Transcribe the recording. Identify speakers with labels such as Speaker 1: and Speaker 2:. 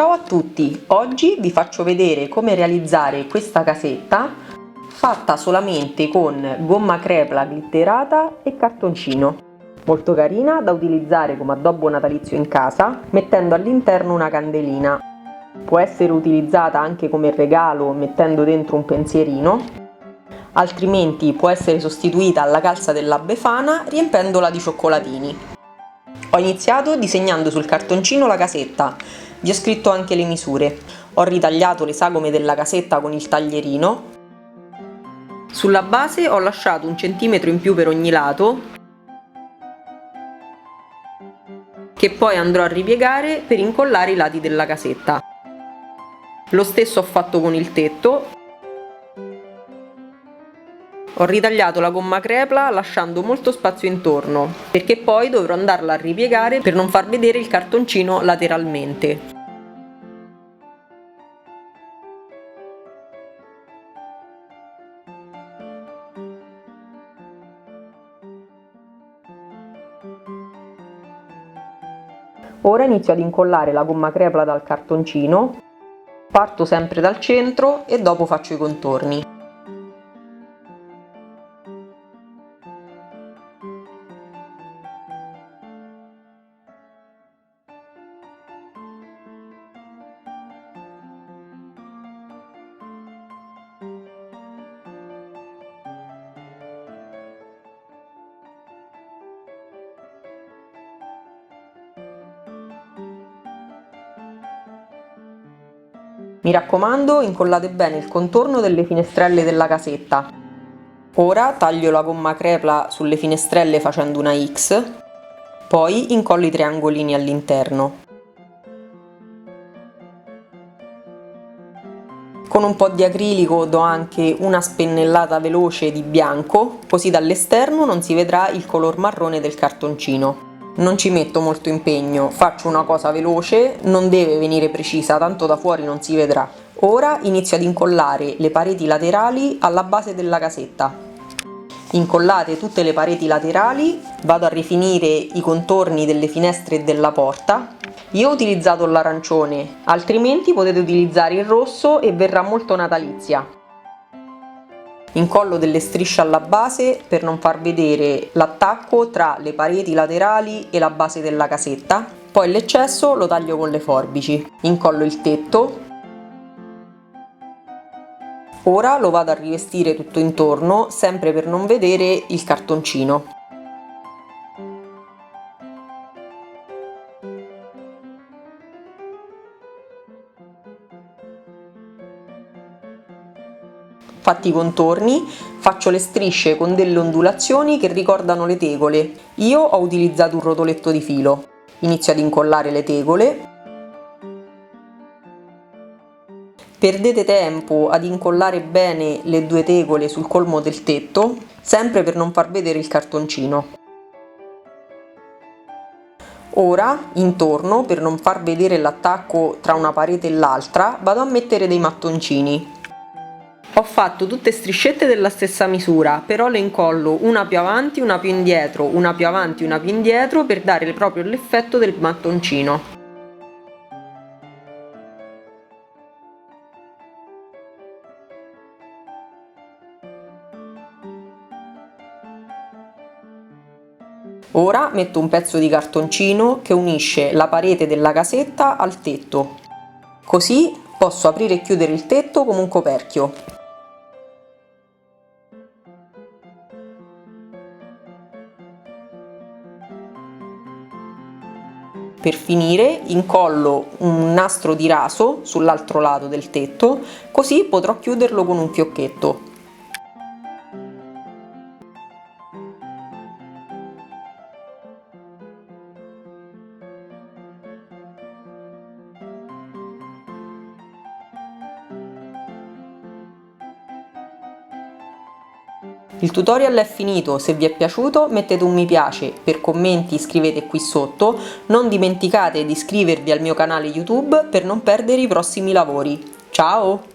Speaker 1: Ciao a tutti, oggi vi faccio vedere come realizzare questa casetta fatta solamente con gomma crepla glitterata e cartoncino. Molto carina da utilizzare come addobbo natalizio in casa, mettendo all'interno una candelina. Può essere utilizzata anche come regalo mettendo dentro un pensierino, altrimenti può essere sostituita alla calza della Befana riempendola di cioccolatini. Ho iniziato disegnando sul cartoncino la casetta, vi ho scritto anche le misure, ho ritagliato le sagome della casetta con il taglierino, sulla base ho lasciato 1 centimetro in più per ogni lato, che poi andrò a ripiegare per incollare i lati della casetta. Lo stesso ho fatto con il tetto. Ho ritagliato la gomma crepla lasciando molto spazio intorno, perché poi dovrò andarla a ripiegare per non far vedere il cartoncino lateralmente. Ora inizio ad incollare la gomma crepla dal cartoncino, parto sempre dal centro e dopo faccio i contorni. Mi raccomando, incollate bene il contorno delle finestrelle della casetta. Ora taglio la gomma crepla sulle finestrelle facendo una X, poi incollo i triangolini all'interno. Con un po' di acrilico do anche una spennellata veloce di bianco, così dall'esterno non si vedrà il color marrone del cartoncino. Non ci metto molto impegno, faccio una cosa veloce, non deve venire precisa, tanto da fuori non si vedrà. Ora inizio ad incollare le pareti laterali alla base della casetta. Incollate tutte le pareti laterali, vado a rifinire i contorni delle finestre e della porta. Io ho utilizzato l'arancione, altrimenti potete utilizzare il rosso e verrà molto natalizia. Incollo delle strisce alla base per non far vedere l'attacco tra le pareti laterali e la base della casetta, poi l'eccesso lo taglio con le forbici. Incollo il tetto. Ora lo vado a rivestire tutto intorno, sempre per non vedere il cartoncino. Fatti i contorni, faccio le strisce con delle ondulazioni che ricordano le tegole. Io ho utilizzato un rotoletto di filo. Inizio ad incollare le tegole. Perdete tempo ad incollare bene le 2 tegole sul colmo del tetto, sempre per non far vedere il cartoncino. Ora, intorno, per non far vedere l'attacco tra una parete e l'altra, vado a mettere dei mattoncini. Ho fatto tutte striscette della stessa misura, però le incollo una più avanti, una più indietro, una più avanti, una più indietro per dare proprio l'effetto del mattoncino. Ora metto un pezzo di cartoncino che unisce la parete della casetta al tetto, così posso aprire e chiudere il tetto come un coperchio. Per finire incollo un nastro di raso sull'altro lato del tetto, così potrò chiuderlo con un fiocchetto. Il tutorial è finito, se vi è piaciuto mettete un mi piace, per commenti scrivete qui sotto, non dimenticate di iscrivervi al mio canale YouTube per non perdere i prossimi lavori. Ciao!